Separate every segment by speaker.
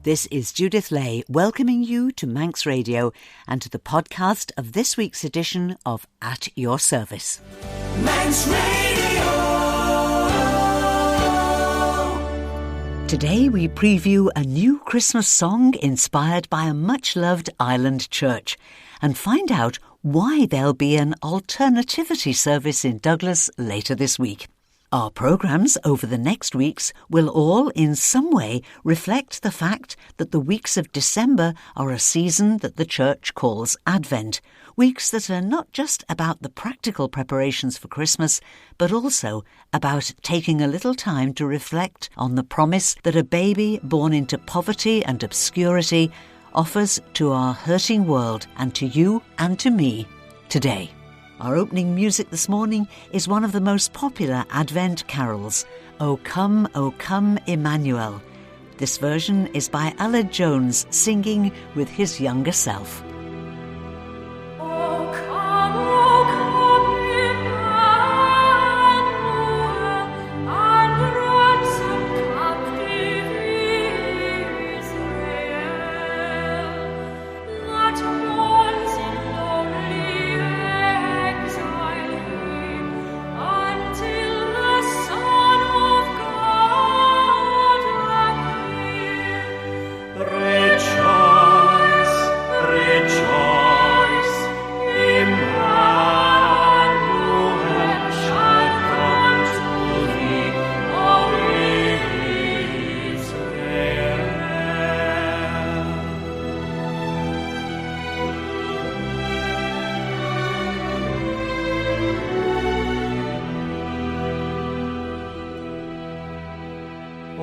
Speaker 1: This is Judith Lay welcoming you to Manx Radio and to the podcast of this week's edition of At Your Service. Manx Radio! Today we preview a new Christmas song inspired by a much-loved island church and find out why there'll be an Alternativity service in Douglas later this week. Our programmes over the next weeks will all in some way reflect the fact that the weeks of December are a season that the Church calls Advent, weeks that are not just about the practical preparations for Christmas, but also about taking a little time to reflect on the promise that a baby born into poverty and obscurity offers to our hurting world and to you and to me today. Our opening music this morning is one of the most popular Advent carols, O Come, Emmanuel. This version is by Aled Jones singing with his younger self.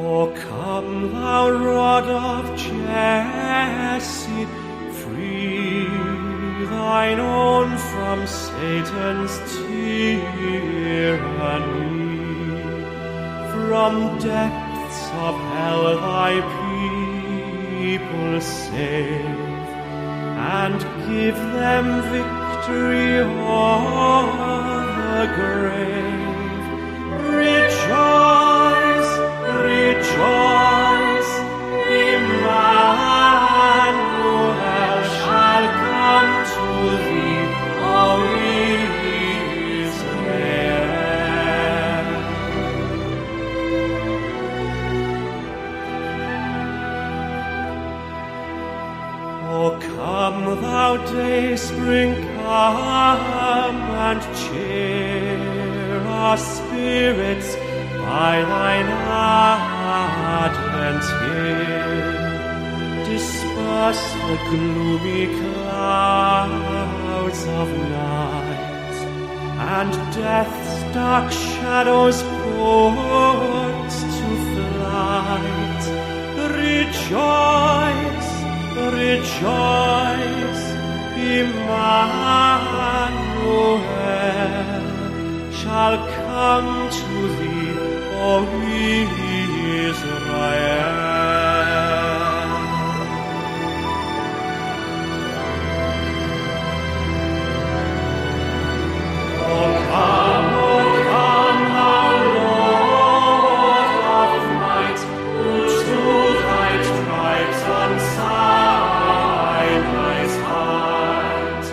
Speaker 2: O come, thou rod of Jesse, free thine own from Satan's tyranny. From depths of hell thy people save, and give them victory o'er the grave. Rejoice, rejoice, Emmanuel shall come to thee, O Israel. O come, thou dayspring, come and cheer our spirits by thine advent here. Disperse the gloomy clouds of night, and death's dark shadows put to flight. Rejoice, rejoice, Emmanuel shall come to thee, O Israel. O come, thou Lord of might, who to thy tribes on Sinai's height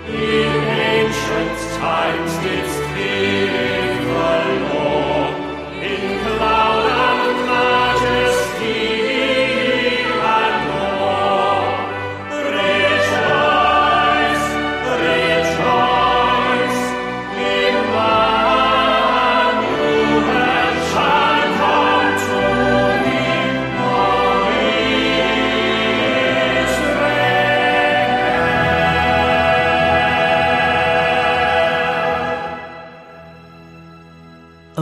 Speaker 2: in ancient times didst give the law in cloud and majesty and awe. Rejoice, rejoice, Emmanuel shall come to thee, O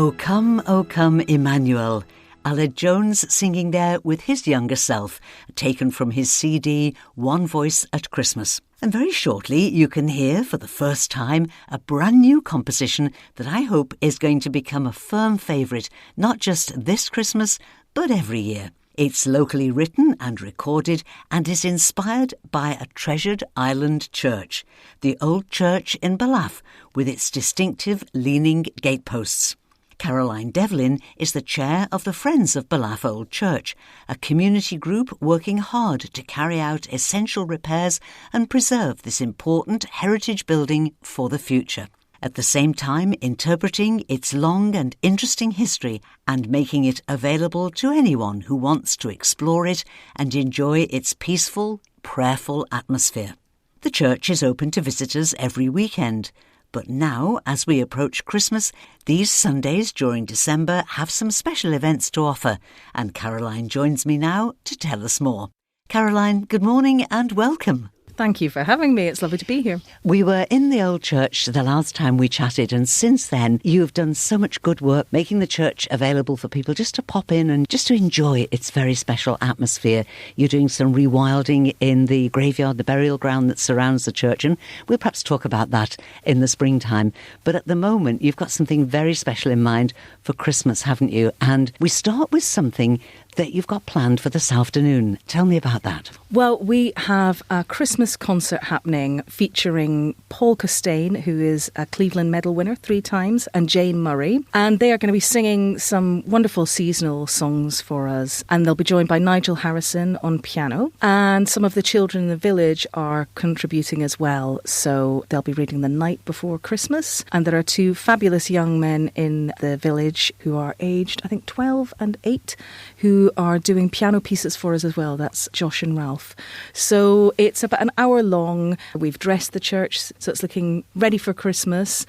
Speaker 2: Israel.
Speaker 1: O come, Emmanuel. Aled Jones singing there with his younger self, taken from his CD, One Voice at Christmas. And very shortly you can hear for the first time a brand new composition that I hope is going to become a firm favourite, not just this Christmas, but every year. It's locally written and recorded and is inspired by a treasured island church, the old church in Ballaugh, with its distinctive leaning gateposts. Caroline Devlin is the chair of the Friends of Ballaugh Old Church, a community group working hard to carry out essential repairs and preserve this important heritage building for the future. At the same time, interpreting its long and interesting history and making it available to anyone who wants to explore it and enjoy its peaceful, prayerful atmosphere. The church is open to visitors every weekend. But now, as we approach Christmas, these Sundays during December have some special events to offer, and Caroline joins me now to tell us more. Caroline, good morning and welcome.
Speaker 3: Thank you for having me. It's lovely to be here.
Speaker 1: We were in the old church the last time we chatted, and since then you've done so much good work making the church available for people just to pop in and just to enjoy its very special atmosphere. You're doing some rewilding in the graveyard, the burial ground that surrounds the church, and we'll perhaps talk about that in the springtime. But at the moment you've got something very special in mind for Christmas, haven't you? And we start with something that you've got planned for this afternoon. Tell me about that.
Speaker 3: Well, we have a Christmas concert happening featuring Paul Costain, who is a Cleveland medal winner 3 times, and Jane Murray. And they are going to be singing some wonderful seasonal songs for us. And they'll be joined by Nigel Harrison on piano. And some of the children in the village are contributing as well. So they'll be reading The Night Before Christmas. And there are 2 fabulous young men in the village who are aged, I think, 12 and 8, who are doing piano pieces for us as well. That's Josh and Ralph. So it's about an hour long. We've dressed the church so it's looking ready for Christmas,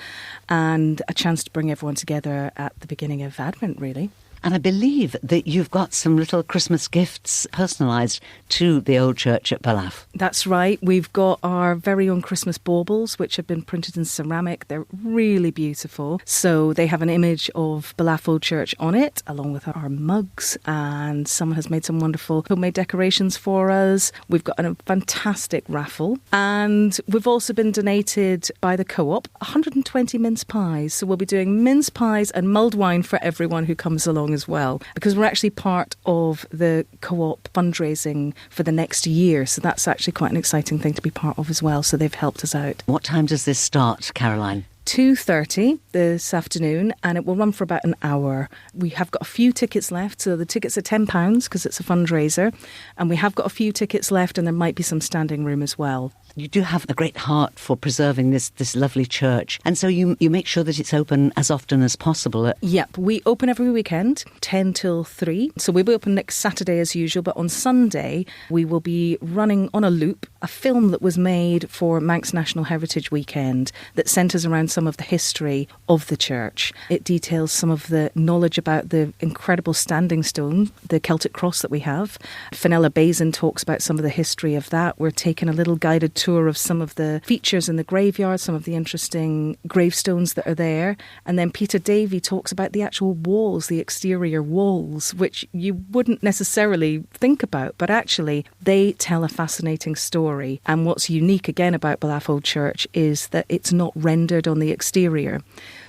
Speaker 3: and a chance to bring everyone together at the beginning of Advent, really.
Speaker 1: And I believe that you've got some little Christmas gifts personalised to the old church at Ballaugh.
Speaker 3: That's right. We've got our very own Christmas baubles, which have been printed in ceramic. They're really beautiful. So they have an image of Ballaugh Old Church on it, along with our mugs. And someone has made some wonderful homemade decorations for us. We've got a fantastic raffle. And we've also been donated by the co-op 120 mince pies. So we'll be doing mince pies and mulled wine for everyone who comes along as well, because we're actually part of the co-op fundraising for the next year, so that's actually quite an exciting thing to be part of as well, so they've helped us out.
Speaker 1: What time does this start, Caroline?
Speaker 3: 2:30 this afternoon, and it will run for about an hour. We have got a few tickets left, so the tickets are £10 because it's a fundraiser, and we have got a few tickets left, and there might be some standing room as well.
Speaker 1: You do have a great heart for preserving this lovely church, and so you make sure that it's open as often as possible.
Speaker 3: Yep, we open every weekend, 10 till 3. So we'll be open next Saturday as usual, but on Sunday we will be running on a loop a film that was made for Manx National Heritage Weekend that centres around some of the history of the church. It details some of the knowledge about the incredible standing stone, the Celtic cross that we have. Fenella Bazin talks about some of the history of that. We're taking a little guided tour of some of the features in the graveyard, some of the interesting gravestones that are there. And then Peter Davey talks about the actual walls, the exterior walls, which you wouldn't necessarily think about, but actually they tell a fascinating story. And what's unique again about Ballaugh Old Church is that it's not rendered on the exterior.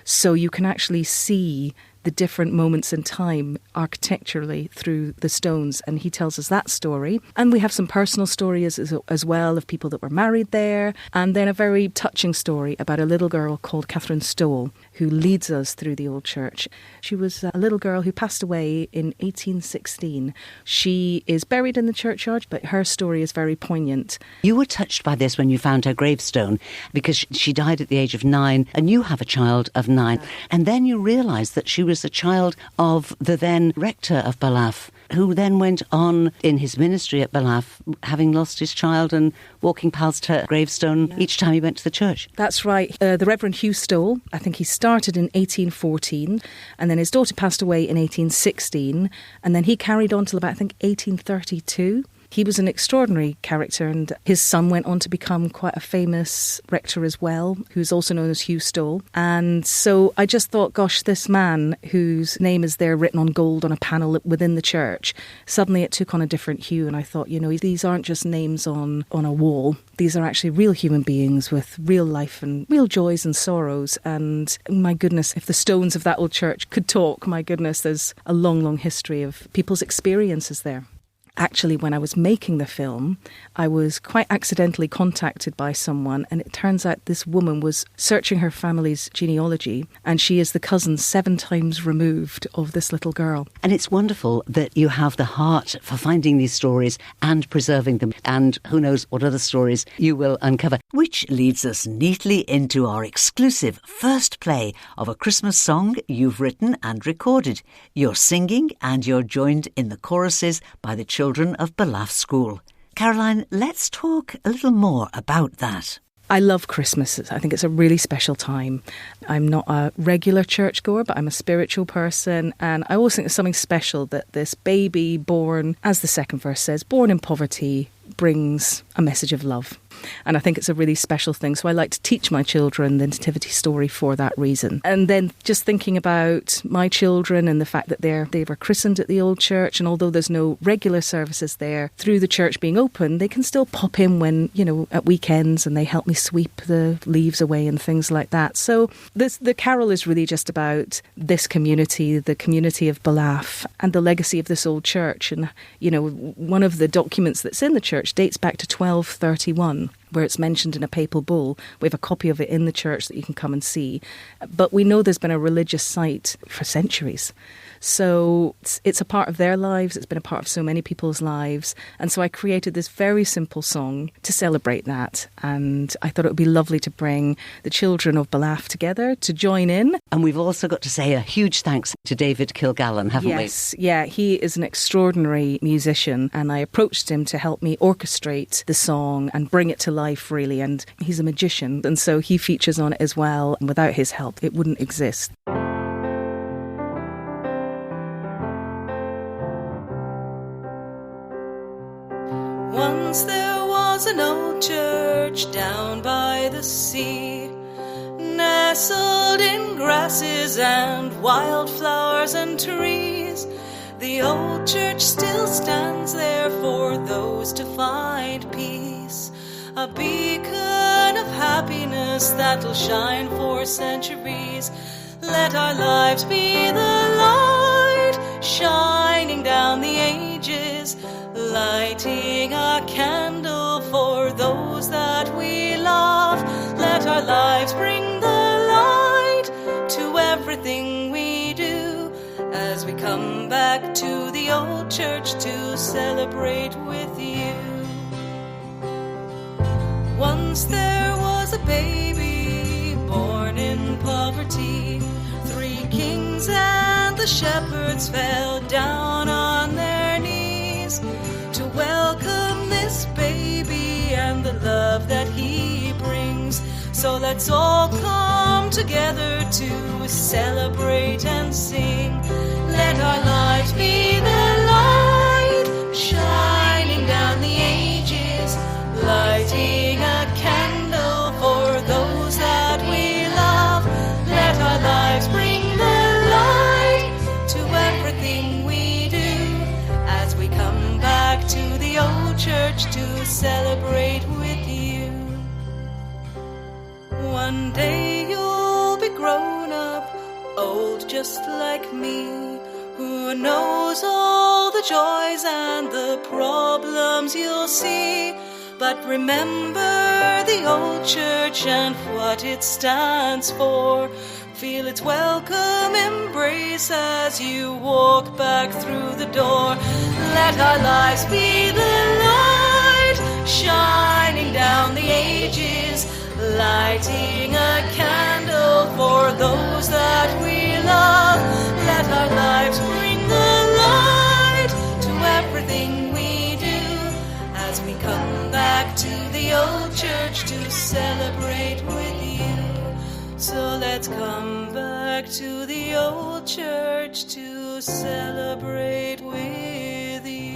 Speaker 3: So you can actually see the different moments in time architecturally through the stones, and he tells us that story. And we have some personal stories as well of people that were married there, and then a very touching story about a little girl called Catherine Stoll who leads us through the old church. She was a little girl who passed away in 1816. She is buried in the churchyard, but her story is very poignant.
Speaker 1: You were touched by this when you found her gravestone, because she died at the age of 9, and you have a child of 9. And then you realised that she was a child of the then rector of Ballaugh, who then went on in his ministry at Ballaugh, having lost his child and walking past her gravestone each time he went to the church.
Speaker 3: That's right. The Reverend Hugh Stoll, I think he started in 1814, and then his daughter passed away in 1816, and then he carried on till about, I think, 1832. He was an extraordinary character, and his son went on to become quite a famous rector as well, who's also known as Hugh Stoll. And so I just thought, gosh, this man whose name is there written on gold on a panel within the church, suddenly it took on a different hue. And I thought, you know, these aren't just names on a wall. These are actually real human beings with real life and real joys and sorrows. And my goodness, if the stones of that old church could talk, my goodness, there's a long, long history of people's experiences there. Actually, when I was making the film, I was quite accidentally contacted by someone, and it turns out this woman was searching her family's genealogy, and she is the cousin 7 times removed of this little girl.
Speaker 1: And it's wonderful that you have the heart for finding these stories and preserving them, and who knows what other stories you will uncover. Which leads us neatly into our exclusive first play of a Christmas song you've written and recorded. You're singing and you're joined in the choruses by the children of Ballaugh School. Caroline, let's talk a little more about that.
Speaker 3: I love Christmas. I think it's a really special time. I'm not a regular churchgoer, but I'm a spiritual person. And I always think there's something special that this baby born, as the second verse says, born in poverty, brings a message of love. And I think it's a really special thing. So I like to teach my children the nativity story for that reason. And then just thinking about my children and the fact that they were christened at the old church, and although there's no regular services there, through the church being open, they can still pop in when, at weekends, and they help me sweep the leaves away and things like that. So the carol is really just about this community, the community of Ballaugh, and the legacy of this old church. And, one of the documents that's in the church dates back to 1231. Where it's mentioned in a papal bull. We have a copy of it in the church that you can come and see. But we know there's been a religious site for centuries. So it's a part of their lives. It's been a part of so many people's lives. And so I created this very simple song to celebrate that. And I thought it would be lovely to bring the children of Ballaugh together to join in.
Speaker 1: And we've also got to say a huge thanks to David Kilgallon, haven't we?
Speaker 3: Yes, yeah, he is an extraordinary musician. And I approached him to help me orchestrate the song and bring it to life, really. And he's a magician. And so he features on it as well. And without his help, it wouldn't exist.
Speaker 4: Once there was an old church down by the sea, nestled in grasses and wildflowers and trees. The old church still stands there for those to find peace, a beacon of happiness that'll shine for centuries. Let our lives be the light shining down the ages, lighting a candle for those that we love. Let our lives bring the light to everything we do, as we come back to the old church to celebrate with you. Once there was a baby born in poverty. 3 kings and the shepherds fell down on their knees to welcome this baby and the love that he brings. So let's all come together to celebrate and sing. Let our lives be the light shining down the ages, lighting a candle for those that we love. Let our lives bring the light to everything we do, as we come back to the old church to celebrate with you. One day you'll be grown up, old just like me, who knows all the joys and the problems you'll see. But remember the old church and what it stands for. Feel its welcome embrace as you walk back through the door. Let our lives be the light shining down the ages, lighting a candle for those that we love. Let our lives bring the light to everything we do, as we come back to the old church to celebrate with you. So let's come back to the old church to celebrate with you.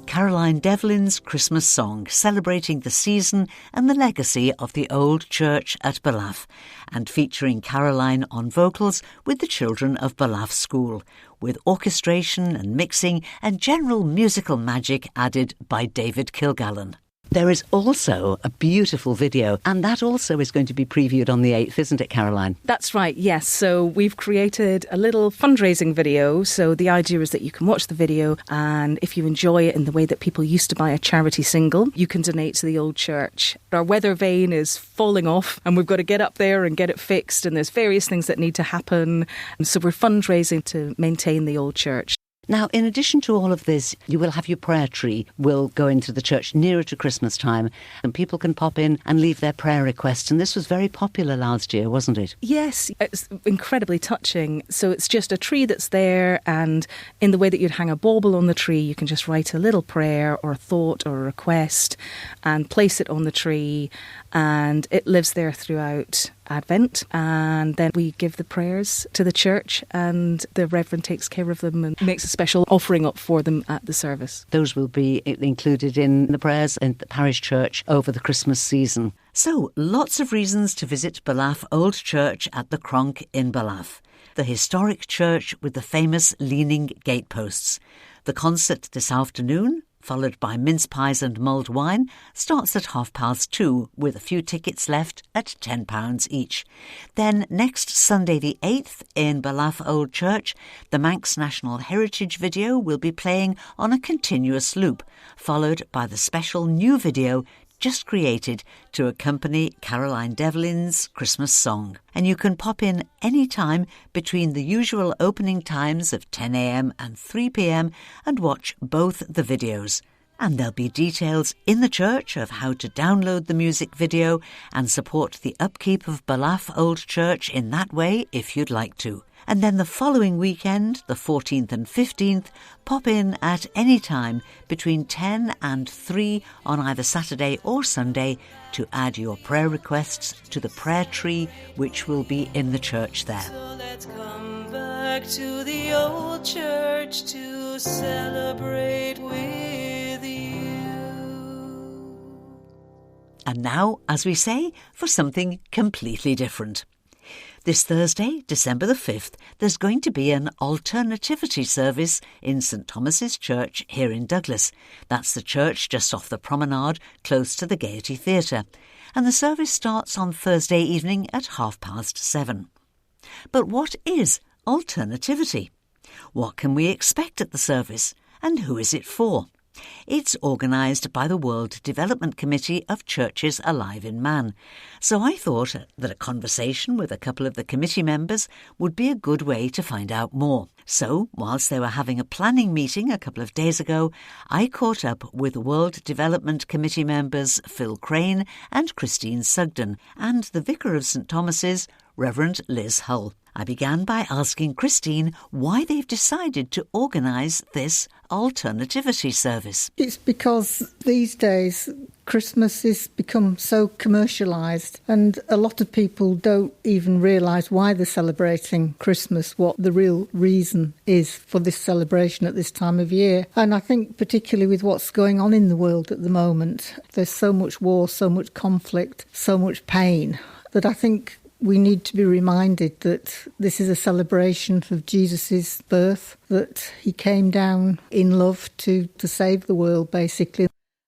Speaker 1: Caroline Devlin's Christmas song, celebrating the season and the legacy of the old church at Ballaugh, and featuring Caroline on vocals with the children of Ballaugh School, with orchestration and mixing and general musical magic added by David Kilgallon. There is also a beautiful video, and that also is going to be previewed on the 8th, isn't it, Caroline?
Speaker 3: That's right, yes. So we've created a little fundraising video. So the idea is that you can watch the video, and if you enjoy it in the way that people used to buy a charity single, you can donate to the old church. Our weather vane is falling off, and we've got to get up there and get it fixed, and there's various things that need to happen. And so we're fundraising to maintain the old church.
Speaker 1: Now, in addition to all of this, you will have your prayer tree will go into the church nearer to Christmas time, and people can pop in and leave their prayer requests. And this was very popular last year, wasn't it?
Speaker 3: Yes, it's incredibly touching. So it's just a tree that's there, and in the way that you'd hang a bauble on the tree, you can just write a little prayer or a thought or a request and place it on the tree, and it lives there throughout Advent. And then we give the prayers to the church, and the Reverend takes care of them and makes a special offering up for them at the service.
Speaker 1: Those will be included in the prayers in the parish church over the Christmas season. So, lots of reasons to visit Ballaugh Old Church at the Cronk in Ballaugh. The historic church with the famous leaning gateposts. The concert this afternoon, followed by mince pies and mulled wine, starts at 2:30 with a few tickets left at £10 each. Then next Sunday the 8th in Ballaugh Old Church, the Manx National Heritage video will be playing on a continuous loop, followed by the special new video just created to accompany Caroline Devlin's Christmas song. And you can pop in any time between the usual opening times of 10 a.m. and 3 p.m. and watch both the videos. And there'll be details in the church of how to download the music video and support the upkeep of Ballaugh Old Church in that way if you'd like to. And then the following weekend, the 14th and 15th, pop in at any time between 10 and 3 on either Saturday or Sunday to add your prayer requests to the prayer tree, which will be in the church there.
Speaker 4: So let's come back to the old church to celebrate with you.
Speaker 1: And now, as we say, for something completely different. This Thursday, December the 5th, there's going to be an Alternativity service in St Thomas's Church here in Douglas. That's the church just off the promenade, close to the Gaiety Theatre. And the service starts on Thursday evening at 7:30. But what is Alternativity? What can we expect at the service? And who is it for? It's organised by the World Development Committee of Churches Alive in Man. So I thought that a conversation with a couple of the committee members would be a good way to find out more. So, whilst they were having a planning meeting a couple of days ago, I caught up with World Development Committee members Phil Craine and Christine Sugden and the Vicar of St Thomas's, Reverend Liz Hull. I began by asking Christine why they've decided to organise this Alternativity service.
Speaker 5: It's because these days Christmas has become so commercialised, and a lot of people don't even realise why they're celebrating Christmas, what the real reason is for this celebration at this time of year. And I think particularly with what's going on in the world at the moment, there's so much war, so much conflict, so much pain, that I think we need to be reminded that this is a celebration of Jesus' birth, that he came down in love to save the world, basically.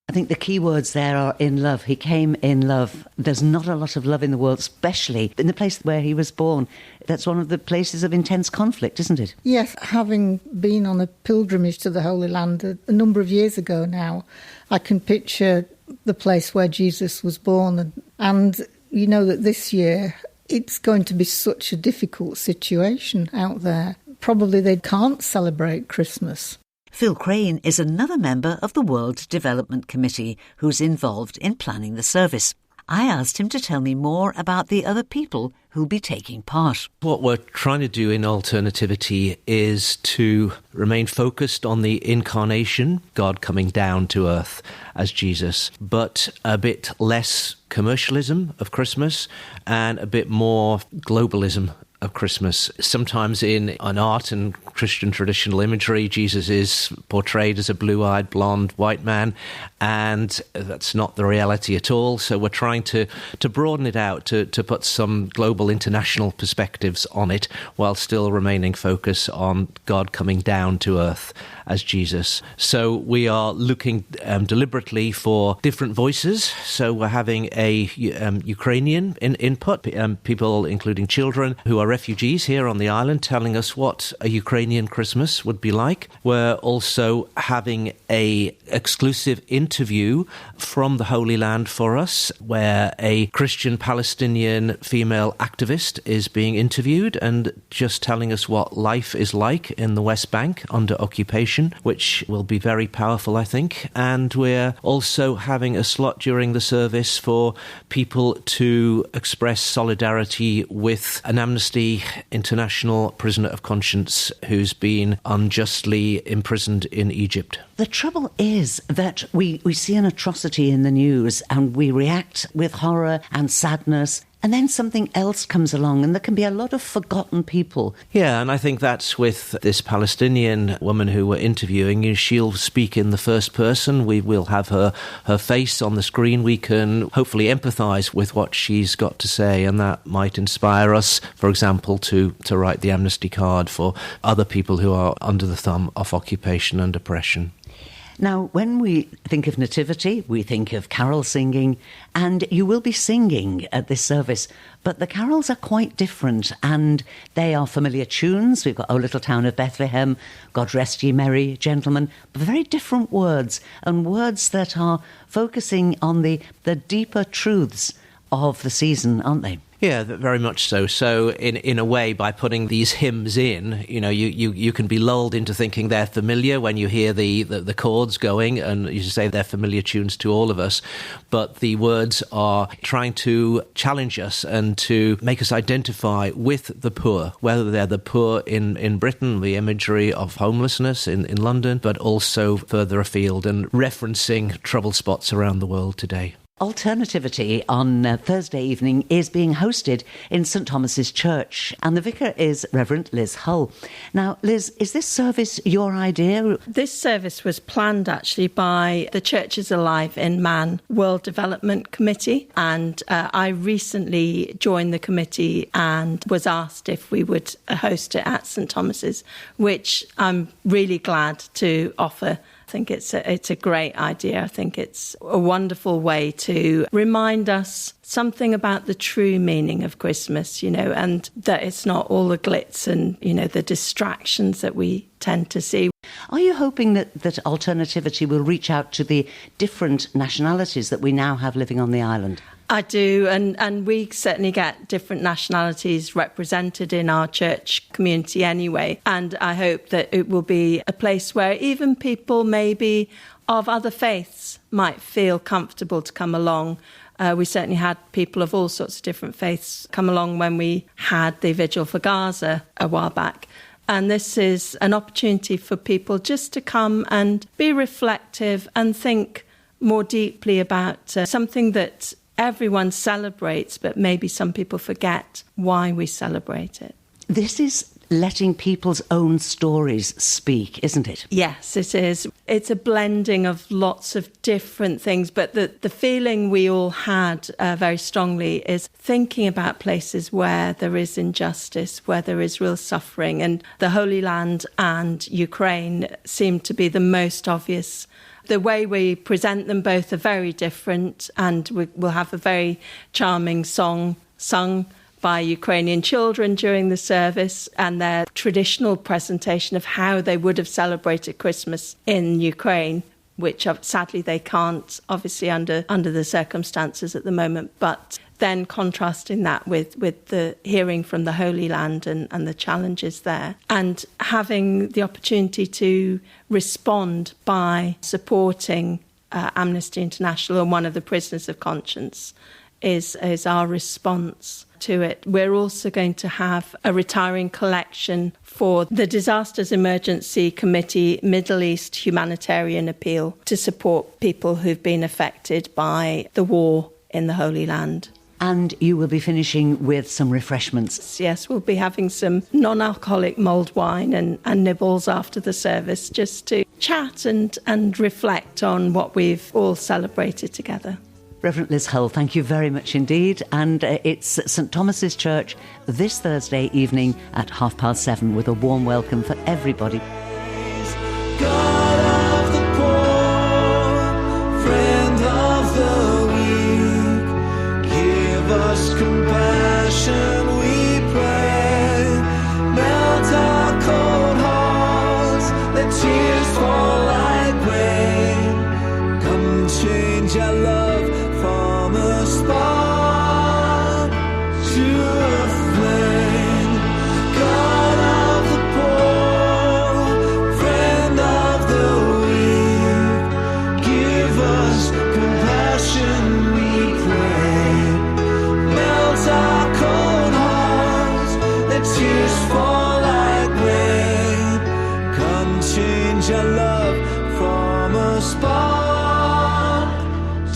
Speaker 1: I think the key words there are in love. He came in love. There's not a lot of love in the world, especially in the place where he was born. That's one of the places of intense conflict, isn't it?
Speaker 5: Yes, having been on a pilgrimage to the Holy Land a number of years ago now, I can picture the place where Jesus was born. And you know that this year it's going to be such a difficult situation out there. Probably they can't celebrate Christmas.
Speaker 1: Phil Craine is another member of the World Development Committee who's involved in planning the service. I asked him to tell me more about the other people who'll be taking part.
Speaker 6: What we're trying to do in Alternativity is to remain focused on the incarnation, God coming down to earth as Jesus, but a bit less commercialism of Christmas and a bit more globalism of Christmas. Sometimes in an art and Christian traditional imagery, Jesus is portrayed as a blue-eyed, blonde, white man, and that's not the reality at all. So we're trying to broaden it out, to put some global international perspectives on it, while still remaining focused on God coming down to earth as Jesus. So we are looking deliberately for different voices. So we're having a Ukrainian input, people including children who are refugees here on the island, telling us what a Ukrainian Christmas would be like. We're also having a exclusive interview from the Holy Land for us, where a Christian Palestinian female activist is being interviewed and just telling us what life is like in the West Bank under occupation, which will be very powerful, I think. And we're also having a slot during the service for people to express solidarity with an Amnesty International prisoner of conscience who's been unjustly imprisoned in Egypt.
Speaker 1: The trouble is that we see an atrocity in the news and we react with horror and sadness, and then something else comes along and there can be a lot of forgotten people.
Speaker 6: Yeah, and I think that's with this Palestinian woman who we're interviewing. She'll speak in the first person. We will have her face on the screen. We can hopefully empathise with what she's got to say, and that might inspire us, for example, to write the amnesty card for other people who are under the thumb of occupation and oppression.
Speaker 1: Now, when we think of nativity, we think of carol singing, and you will be singing at this service, but the carols are quite different, and they are familiar tunes. We've got O Little Town of Bethlehem, God Rest Ye Merry Gentlemen, but very different words, and words that are focusing on the deeper truths of the season, aren't they?
Speaker 6: Yeah, very much so. So in a way, by putting these hymns in, you can be lulled into thinking they're familiar when you hear the chords going, and you say they're familiar tunes to all of us. But the words are trying to challenge us and to make us identify with the poor, whether they're the poor in Britain, the imagery of homelessness in London, but also further afield and referencing troubled spots around the world today.
Speaker 1: Alternativity on Thursday evening is being hosted in St Thomas's Church, and the vicar is Reverend Liz Hull. Now, Liz, is this service your idea?
Speaker 7: This service was planned actually by the Churches Alive in Man World Development Committee, and I recently joined the committee and was asked if we would host it at St Thomas's, which I'm really glad to offer. I think it's a great idea. I think it's a wonderful way to remind us something about the true meaning of Christmas, and that it's not all the glitz and, the distractions that we tend to see.
Speaker 1: Are you hoping that Alternativity will reach out to the different nationalities that we now have living on the island?
Speaker 7: I do, and we certainly get different nationalities represented in our church community anyway, and I hope that it will be a place where even people maybe of other faiths might feel comfortable to come along. We certainly had people of all sorts of different faiths come along when we had the Vigil for Gaza a while back. And this is an opportunity for people just to come and be reflective and think more deeply about something that everyone celebrates, but maybe some people forget why we celebrate it.
Speaker 1: This is letting people's own stories speak, isn't it?
Speaker 7: Yes, it is. It's a blending of lots of different things, but the feeling we all had very strongly is thinking about places where there is injustice, where there is real suffering, and the Holy Land and Ukraine seem to be the most obvious. The way we present them both are very different, and we'll have a very charming song sung by Ukrainian children during the service, and their traditional presentation of how they would have celebrated Christmas in Ukraine, which sadly they can't, obviously under the circumstances at the moment, but then contrasting that with the hearing from the Holy Land and the challenges there, and having the opportunity to respond by supporting Amnesty International and one of the prisoners of conscience is our response to it. We're also going to have a retiring collection for the Disasters Emergency Committee Middle East Humanitarian Appeal to support people who've been affected by the war in the Holy Land.
Speaker 1: And you will be finishing with some refreshments.
Speaker 7: Yes, we'll be having some non-alcoholic mulled wine and nibbles after the service, just to chat and reflect on what we've all celebrated together.
Speaker 1: Reverend Liz Hull, thank you very much indeed. And it's St Thomas's Church this Thursday evening at 7:30 with a warm welcome for everybody.
Speaker 2: God of the poor, friend of the weak, give us compassion, we pray. Melt our cold hearts, let tears fall like rain. Come change our love from a spark to a flame. God of the poor, friend of the weak, give us compassion, we pray. Melt our cold hearts, let tears fall like rain. Come change our love from a spark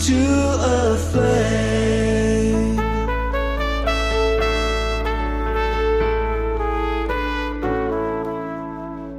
Speaker 2: to a flame.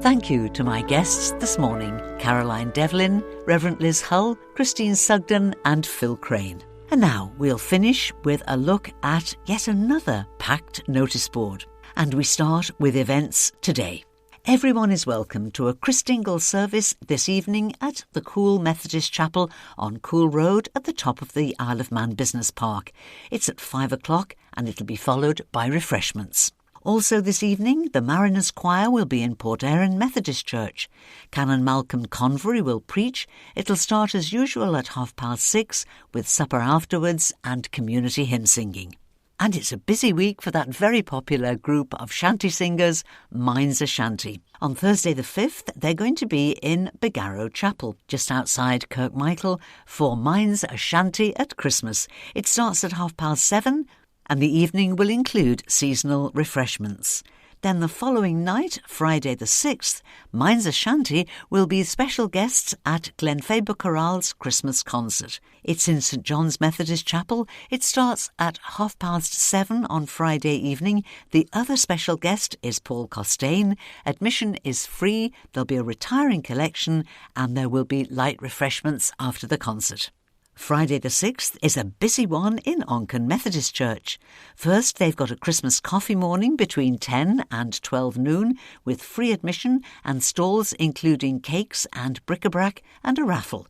Speaker 1: Thank you to my guests this morning, Caroline Devlin, Reverend Liz Hull, Christine Sugden and Phil Craine. And now we'll finish with a look at yet another packed notice board. And we start with events today. Everyone is welcome to a Christingle service this evening at the Cool Methodist Chapel on Cool Road at the top of the Isle of Man Business Park. It's at 5 o'clock and it'll be followed by refreshments. Also this evening, the Mariners Choir will be in Port Erin Methodist Church. Canon Malcolm Convery will preach. It'll start as usual at 6:30 with supper afterwards and community hymn singing. And it's a busy week for that very popular group of shanty singers, Minds a Shanty. On Thursday the 5th, they're going to be in Begarrow Chapel, just outside Kirkmichael, for Minds a Shanty at Christmas. It starts at 7:30, and the evening will include seasonal refreshments. Then the following night, Friday the 6th, Minds a Shanty will be special guests at Glenfaber Chorale's Christmas concert. It's in St John's Methodist Chapel. It starts at 7:30 on Friday evening. The other special guest is Paul Costain. Admission is free. There'll be a retiring collection and there will be light refreshments after the concert. Friday the 6th is a busy one in Onken Methodist Church. First, they've got a Christmas coffee morning between 10 and 12 noon with free admission and stalls including cakes and bric-a-brac and a raffle.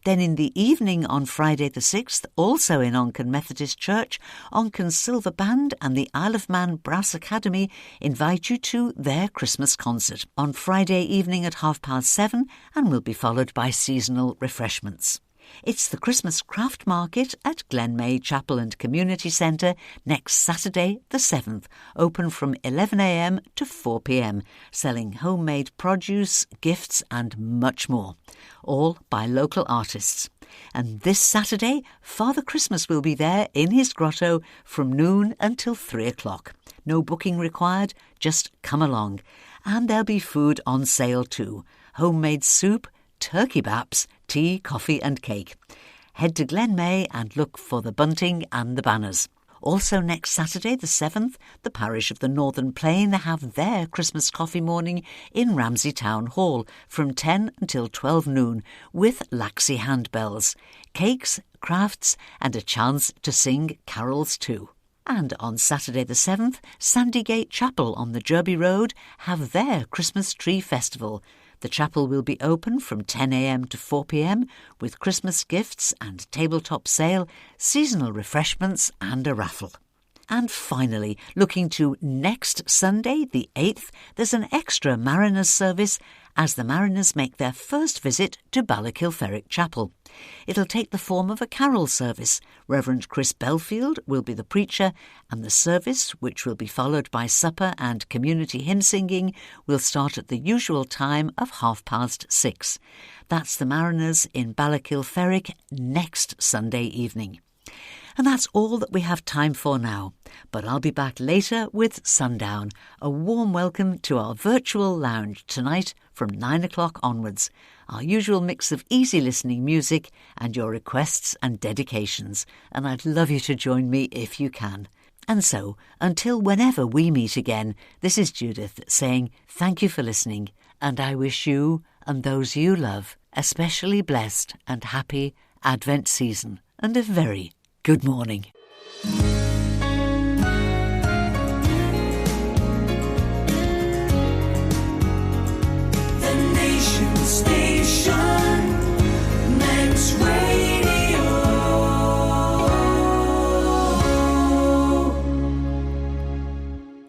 Speaker 1: Then in the evening on Friday the 6th, also in Onken Methodist Church, Onken Silver Band and the Isle of Man Brass Academy invite you to their Christmas concert on Friday evening at 7:30 and will be followed by seasonal refreshments. It's the Christmas Craft Market at Glenmay Chapel and Community Centre next Saturday the 7th, open from 11 a.m. to 4 p.m, selling homemade produce, gifts and much more, all by local artists. And this Saturday, Father Christmas will be there in his grotto from noon until 3 o'clock. No booking required, just come along. And there'll be food on sale too. Homemade soup, turkey baps, tea, coffee and cake. Head to Glenmay and look for the bunting and the banners. Also next Saturday the 7th, the parish of the Northern Plain have their Christmas coffee morning in Ramsey Town Hall from 10 until 12 noon with Laxey handbells, cakes, crafts and a chance to sing carols too. And on Saturday the 7th, Sandygate Chapel on the Derby Road have their Christmas Tree Festival. The chapel will be open from 10 a.m. to 4 p.m. with Christmas gifts and tabletop sale, seasonal refreshments and a raffle. And finally, looking to next Sunday, the 8th, there's an extra Mariners service as the Mariners make their first visit to Ballaugh Chapel. It'll take the form of a carol service. Reverend Chris Belfield will be the preacher, and the service, which will be followed by supper and community hymn singing, will start at the usual time of 6:30. That's the Mariners in Ballaugh next Sunday evening. And that's all that we have time for now. But I'll be back later with Sundown, a warm welcome to our virtual lounge tonight from 9 o'clock onwards. Our usual mix of easy listening music and your requests and dedications. And I'd love you to join me if you can. And so, until whenever we meet again, this is Judith saying thank you for listening, and I wish you and those you love especially blessed and happy Advent season and a very good morning.